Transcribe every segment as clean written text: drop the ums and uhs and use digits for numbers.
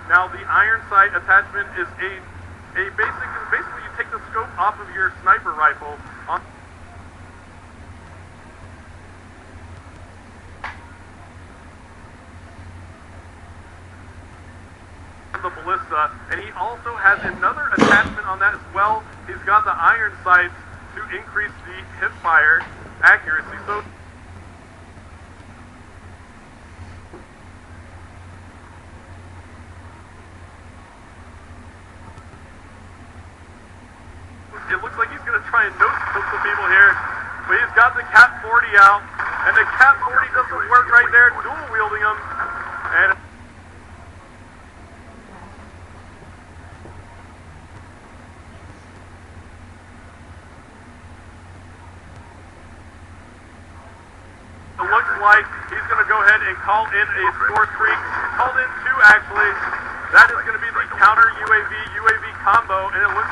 Now the iron sight attachment is basically you take the scope off of your sniper rifle on the ballista, and he also has another attachment on that as well. He's got the iron sights to increase the hip fire accuracy. So it looks like he's going to try and no-scope some people here, but he's got the Cat 40 out, and the Cat 40 doesn't work right there, dual-wielding him, and it looks like he's going to go ahead and call in a score streak, called in two actually. That is going to be the counter UAV combo, and it looks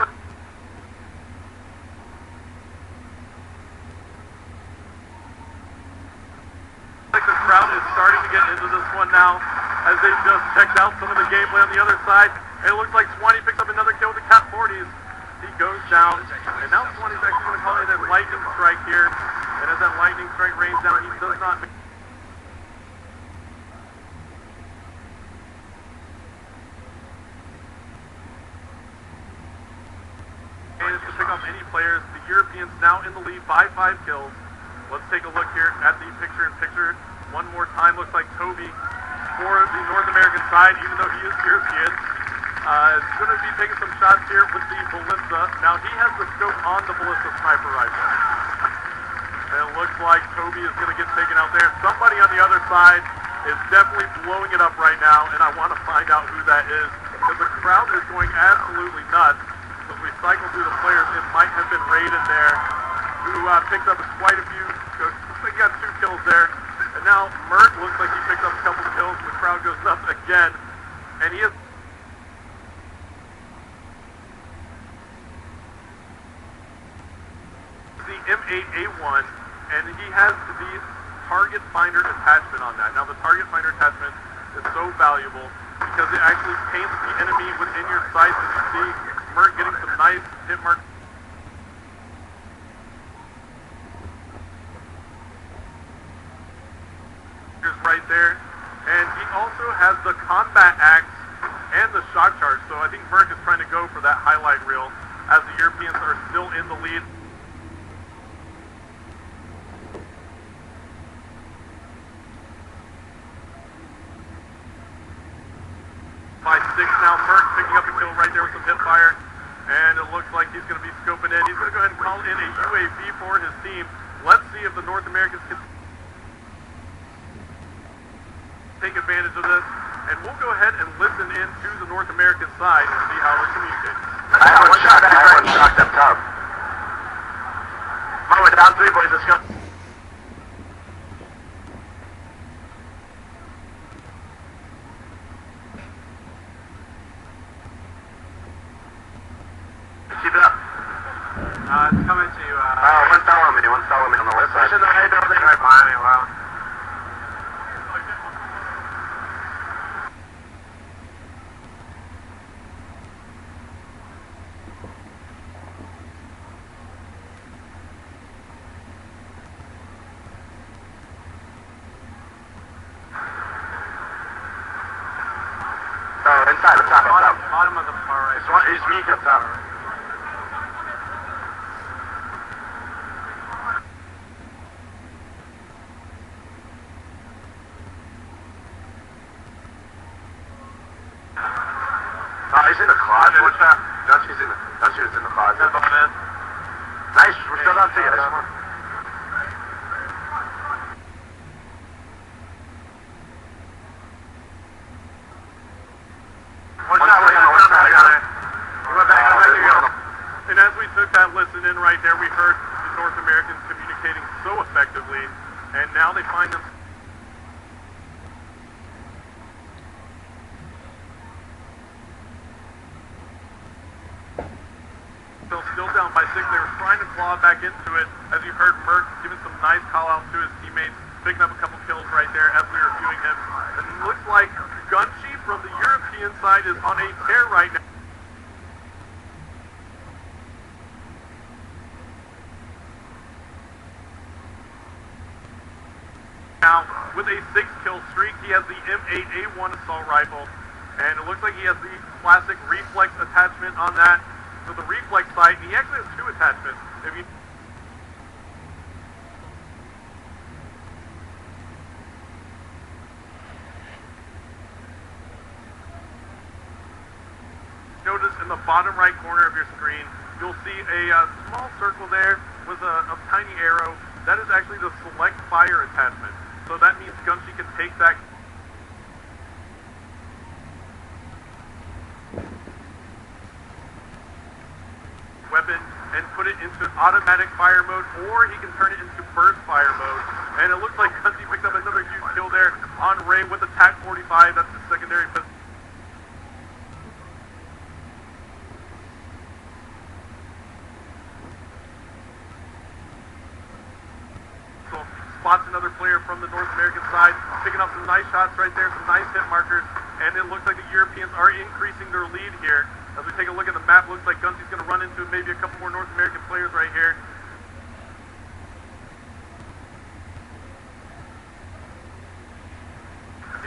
like the crowd is starting to get into this one now, as they just checked out some of the gameplay on the other side. And it looks like 20 picks up another kill with the Cat 40s. He goes down, and now 20's actually going to call it a lightning strike here. And as that lightning strike rains down, he does not manage to pick up any players. The Europeans now in the lead by 5 kills. Let's take a look here at the picture-in-picture one more time. Looks like Toby for the North American side, even though he is European, is going to be taking some shots here with the ballista. Now he has the scope on the ballista sniper rifle. And it looks like Toby is going to get taken out there. Somebody on the other side is definitely blowing it up right now, and I want to find out who that is, because the crowd is going absolutely nuts. So if we cycle through the players, it might have been Raiden there, who picked up quite a few. Looks like he got 2 kills there. And now Mert looks like he picked up a couple kills. The crowd goes nuts again. And he is the M8A1, and he has the target finder attachment on that. Now the target finder attachment is so valuable because it actually paints the enemy within your sights. As you see, Mert getting some nice hit marks. Right there, and he also has the combat axe and the shock charge, so I think Merck is trying to go for that highlight reel as the Europeans are still in the lead. By 6 now, Merck picking up a kill right there with some hip fire, and it looks like he's going to be scoping in. He's going to go ahead and call in a UAV for his team. Let's see if the North Americans can take advantage of this, and we'll go ahead and listen in to the North American side and see how we're communicating. I have one shot up top. Oh, we're down 3, boys, let's go. Keep it up. It's coming to you. One's following me on the west side. Pushing the hay building right behind me, wow. Inside, up top. Bottom of the far right. He's weak up top. He's in the closet. What's that? Dutchie's in the closet. Nice, we're still down to you. And as we took that listen in right there, we heard the North Americans communicating so effectively, and now they find them. Still down by 6. They were trying to claw back into it. As you heard, Merck giving some nice call outs to his teammates, picking up a couple kills right there as we were viewing him. And it looks like Gun Chief from the European side is on a tear right now. Now, with a 6-kill streak, he has the M8A1 assault rifle, and it looks like he has the classic reflex attachment on that. So the reflex sight, he actually has 2 attachments. If you notice in the bottom right corner of your screen, you'll see a small circle there with a tiny arrow. That is actually the select fire attachment. So that means Gunshi can take that weapon and put it into automatic fire mode, or he can turn it into burst fire mode. And it looks like Gunshi picked up another huge kill there on Ray with the TAC-45. That's the secondary pistol. Spots another player from the North American side, picking up some nice shots right there, some nice hit markers, and it looks like the Europeans are increasing their lead here. As we take a look at the map, looks like Gunshi's going to run into maybe a couple more North American players right here.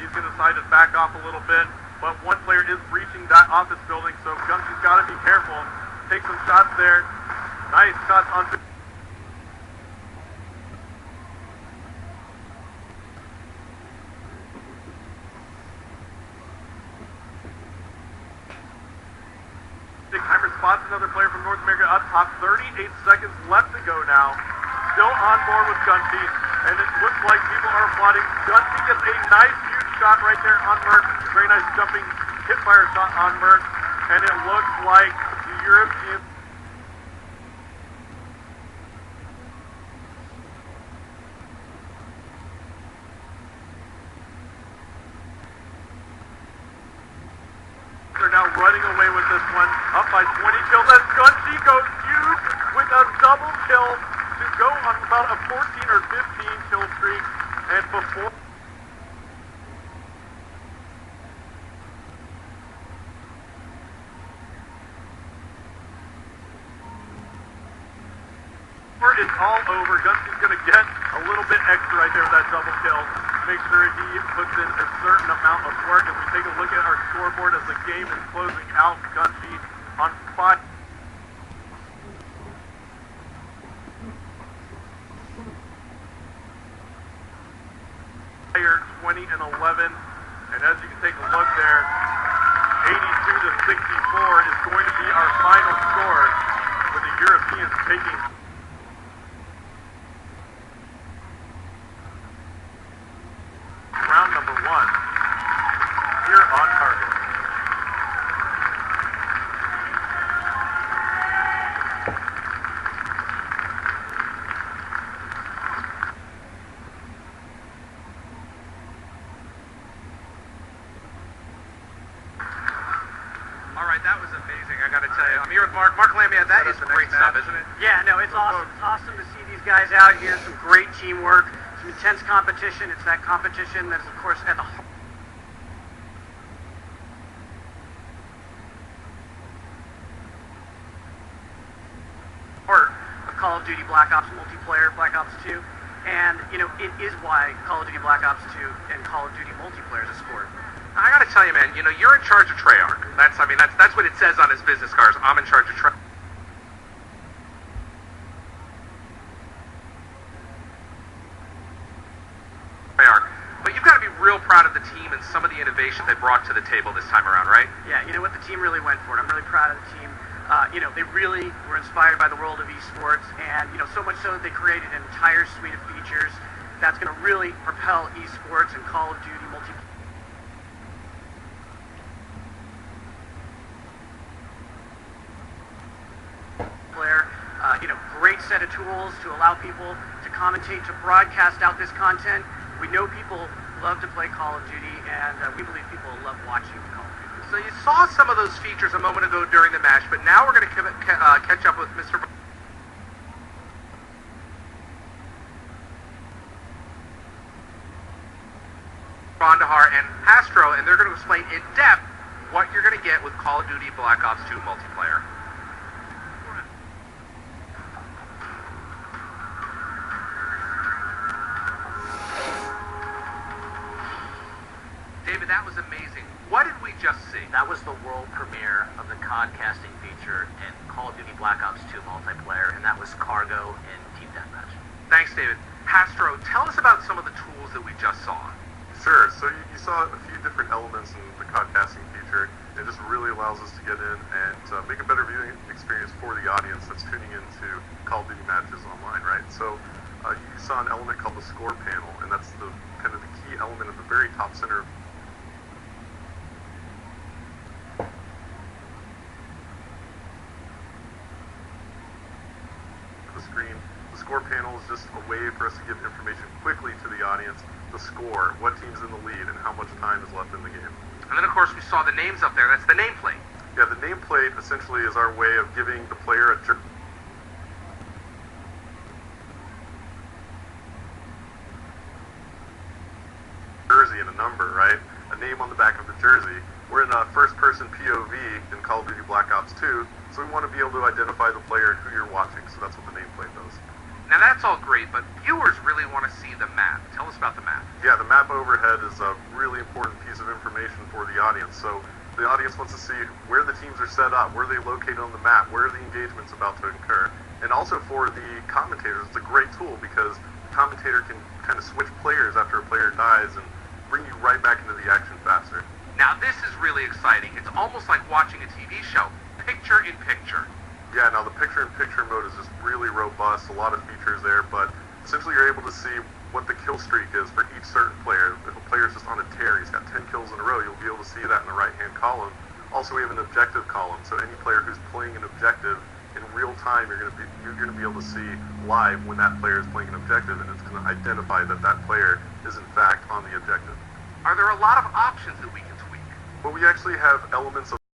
He's going to decide to back off a little bit, but one player is breaching that office building, so Gunshi's got to be careful. Take some shots there. Nice shots on... Timer spots another player from North America up top. 38 seconds left to go now. Still on board with Gunshi, and it looks like people are applauding. Gunshi gets a nice huge shot right there on Merc. Very nice jumping hip fire shot on Merc, and it looks like the Europeans. They're now running away with this one, up by 20 kills as Gunshi goes huge with a double kill to go on about a 14 or 15 kill streak. And before it's all over, Gunshi's going to get a little bit extra right there with that double kill. Make sure he puts in a certain amount of work. As we take a look at our scoreboard as the game is closing out, Gunshi on 5. Player 20 and 11, and as you can take a look there, 82 to 64 is going to be our final score, with the Europeans taking round number 1 here on target. All right, that was amazing, I gotta tell you. I'm here with Mark. Mark Lamia, that is great stuff, isn't it? Yeah, no, it's awesome. It's awesome to see these guys out here. Some great teamwork, some intense competition. It's that competition that's, of course, at the heart of Call of Duty Black Ops multiplayer, Black Ops 2. And, you know, it is why Call of Duty Black Ops 2 and Call of Duty multiplayer is a sport. I gotta tell you, man, you know, you're in charge of Treyarch. That's what it says on his business cards. I'm in charge of Treyarch. But you've got to be real proud of the team and some of the innovation they brought to the table this time around, right? Yeah, you know what, the team really went for it. I'm really proud of the team. You know, they really were inspired by the world of esports, and, you know, so much so that they created an entire suite of features that's going to really propel esports and Call of Duty multiplayer. You know, great set of tools to allow people to commentate, to broadcast out this content. We know people love to play Call of Duty, and we believe people love watching Call of Duty. So you saw some of those features a moment ago during the match, but now we're going to catch up with Mr. Bondahar and have Hastro, and they're going to explain in depth what you're going to get with Call of Duty Black Ops 2 multiplayer. David, that was amazing. What did we just see? That was the world premiere of the COD casting feature in Call of Duty Black Ops 2 multiplayer, and that was Cargo and Team Deathmatch. Thanks, David. Hastro, tell us about some of the tools that we just saw. Sure. So you saw a few different elements in the COD casting feature. It just really allows us to get in and make a better viewing experience for the audience that's tuning into Call of Duty matches online, right? So you saw an element called the score panel, and that's the kind of the key element at the very top center of the screen. The score panel is just a way for us to give information quickly to the audience. The score, what team's in the lead, and how much time is left in the game. And then, of course, we saw the names up there. That's the nameplate. Yeah, the nameplate essentially is our way of giving the player a jersey and a number, right? A name on the back of the jersey. We're in a first-person POV in Call of Duty Black Ops 2, so we want to be able to identify the player and who you're watching, so that's what the nameplate does. Now, that's all great, but viewers really want to see the map. Tell us about the map. Yeah, the map overhead is a really important piece of information for the audience. So the audience wants to see where the teams are set up, where they're located on the map, where the engagement's about to occur. And also for the commentators, it's a great tool because the commentator can kind of switch players after a player dies and bring you right back into the action faster. Now, this is really exciting. It's almost like watching a TV show, picture in picture. Yeah, now the picture-in-picture mode is just really robust, a lot of features there, but essentially you're able to see what the kill streak is for each certain player. If a player's just on a tear, he's got 10 kills in a row, you'll be able to see that in the right-hand column. Also, we have an objective column, so any player who's playing an objective in real time, you're going to be able to see live when that player is playing an objective, and it's going to identify that that player is in fact on the objective. Are there a lot of options that we can tweak? Well, we actually have elements of